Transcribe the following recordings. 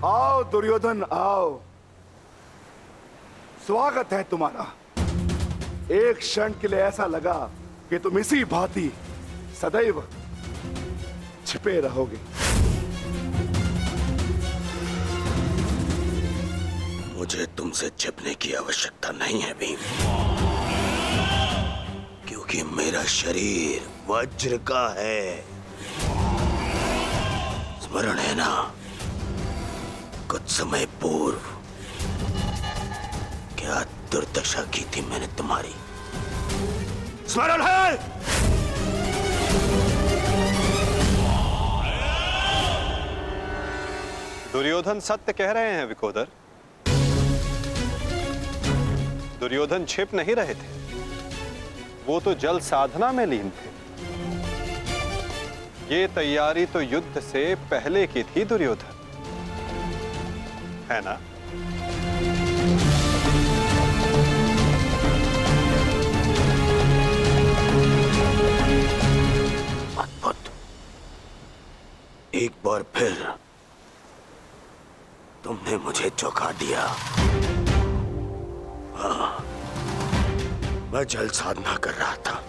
आओ दुर्योधन आओ, स्वागत है तुम्हारा। एक क्षण के लिए ऐसा लगा कि तुम इसी भांति सदैव छिपे रहोगे। मुझे तुमसे छिपने की आवश्यकता नहीं है भीम, क्योंकि मेरा शरीर वज्र का है। स्मरण है ना, कुछ समय पूर्व क्या दुर्दशा की थी मैंने तुम्हारी? स्मरण है? दुर्योधन सत्य कह रहे हैं विकोदर। दुर्योधन छिप नहीं रहे थे, वो तो जल साधना में लीन थे। ये तैयारी तो युद्ध से पहले की थी दुर्योधन, है ना? अद्भुत। एक बार फिर तुमने मुझे चौंका दिया। हाँ, मैं जल साधना कर रहा था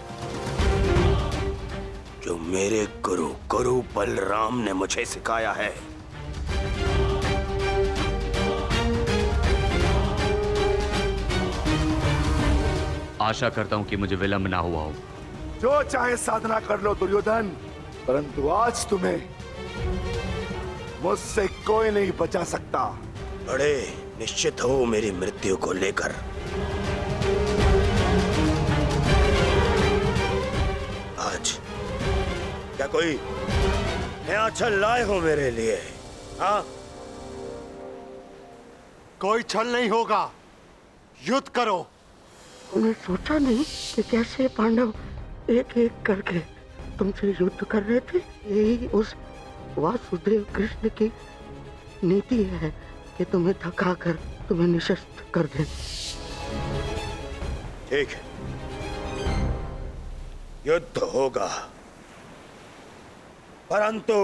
जो मेरे गुरु बलराम ने मुझे सिखाया है। आशा करता हूं कि मुझे विलंब ना हुआ हो। जो चाहे साधना कर लो दुर्योधन, परंतु आज तुम्हें मुझसे कोई नहीं बचा सकता। बड़े निश्चित हो मेरी मृत्यु को लेकर। आज क्या कोई नया छल लाए हो मेरे लिए? हाँ, कोई छल नहीं होगा, युद्ध करो। मैं सोचा नहीं कि कैसे पांडव एक एक करके तुमसे युद्ध कर रहे थे। यही उस वासुदेव कृष्ण की नीति है कि तुम्हें थका कर तुम्हें निशस्त्र कर दे। ठीक है, युद्ध होगा, परंतु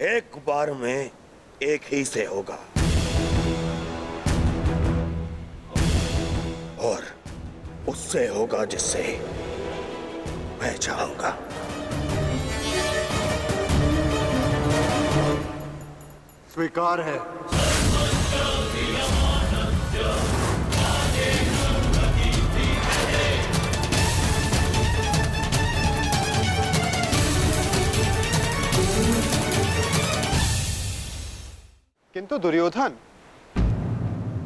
एक बार में एक ही से होगा, और उससे होगा जिससे मैं चाहूंगा। स्वीकार है। किंतु दुर्योधन,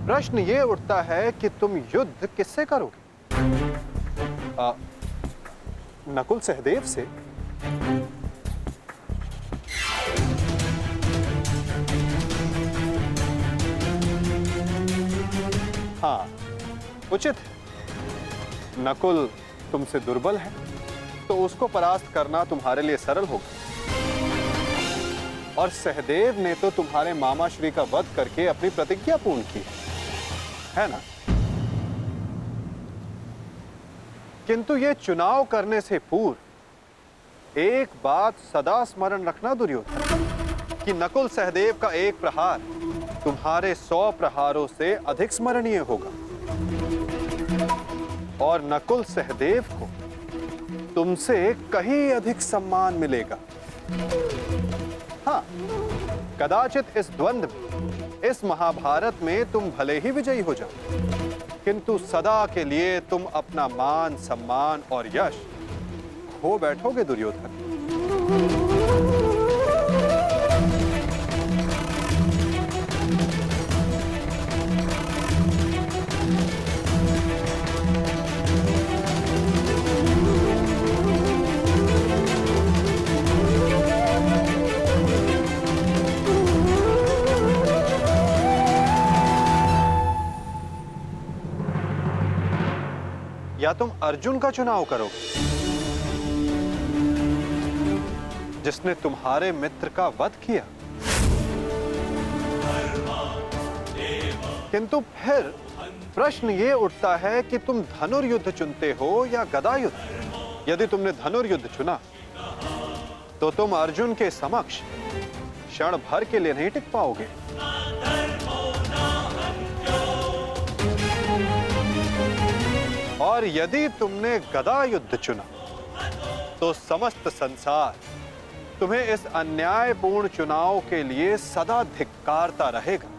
प्रश्न ये उठता है कि तुम युद्ध किससे करोगे? नकुल सहदेव से? हाँ, उचित है। नकुल तुमसे दुर्बल है, तो उसको परास्त करना तुम्हारे लिए सरल होगा। और सहदेव ने तो तुम्हारे मामा श्री का वध करके अपनी प्रतिज्ञा पूर्ण की है ना? किंतु ये चुनाव करने से पूर्व एक बात सदा स्मरण रखना दुर्योधन, कि नकुल सहदेव का एक प्रहार तुम्हारे 100 प्रहारों से अधिक स्मरणीय होगा, और नकुल सहदेव को तुमसे कहीं अधिक सम्मान मिलेगा। हाँ, कदाचित इस द्वंद्व में, इस महाभारत में तुम भले ही विजयी हो जाओ, किंतु सदा के लिए तुम अपना मान, सम्मान और यश खो बैठोगे दुर्योधन। या तुम अर्जुन का चुनाव करोगे, जिसने तुम्हारे मित्र का वध किया। किंतु फिर प्रश्न ये उठता है कि तुम धनुर्युद्ध चुनते हो या गदा युद्ध। यदि तुमने धनुर्युद्ध चुना तो तुम अर्जुन के समक्ष क्षण भर के लिए नहीं टिक पाओगे। और यदि तुमने गदा युद्ध चुना तो समस्त संसार तुम्हें इस अन्यायपूर्ण चुनाव के लिए सदा धिक्कारता रहेगा।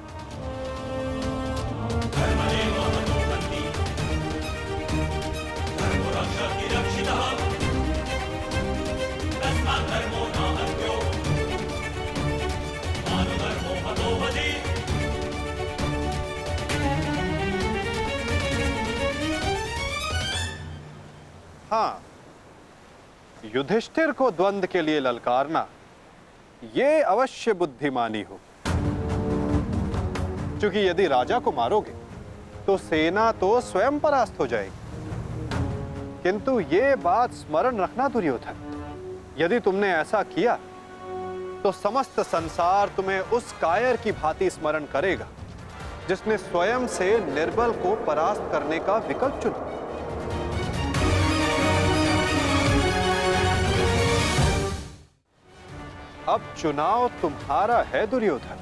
हाँ, युधिष्ठिर को द्वंद्व के लिए ललकारना ये अवश्य बुद्धिमानी हो, क्योंकि यदि राजा को मारोगे तो सेना तो स्वयं परास्त हो जाएगी। किंतु ये बात स्मरण रखना दुर्योधन, यदि तुमने ऐसा किया तो समस्त संसार तुम्हें उस कायर की भांति स्मरण करेगा जिसने स्वयं से निर्बल को परास्त करने का विकल्प चुना। अब चुनाव तुम्हारा है दुर्योधन।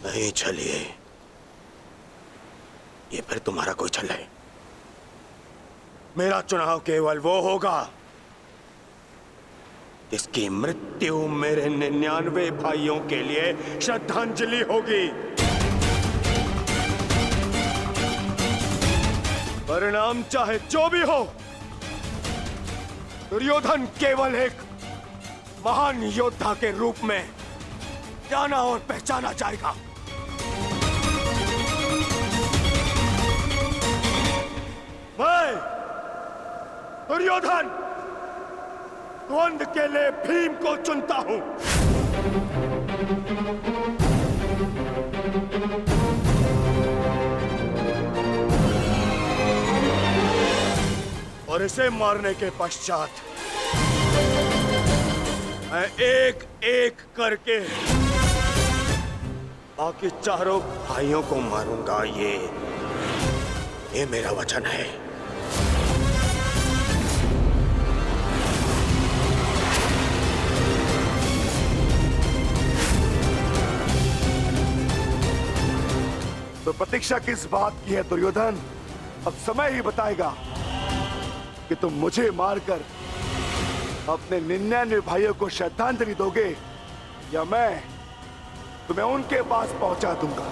नहीं चलिए, ये फिर तुम्हारा कोई छल है। मेरा चुनाव केवल वो होगा जिसकी मृत्यु मेरे 99 भाइयों के लिए श्रद्धांजलि होगी। परिणाम चाहे जो भी हो, दुर्योधन केवल एक महान योद्धा के रूप में जाना और पहचाना जाएगा। मैं दुर्योधन द्वंद्व के लिए भीम को चुनता हूं। और इसे मारने के पश्चात मैं एक एक करके बाकी चारों भाइयों को मारूंगा। ये मेरा वचन है। तो प्रतीक्षा किस बात की है दुर्योधन? अब समय ही बताएगा कि तुम मुझे मारकर अपने 99 भाइयों को श्रद्धांजलि दोगे या मैं तुम्हें उनके पास पहुंचा दूंगा।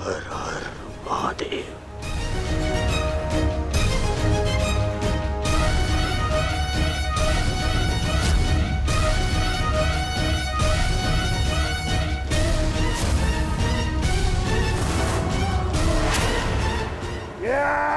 हर हर महादेव। Yeah!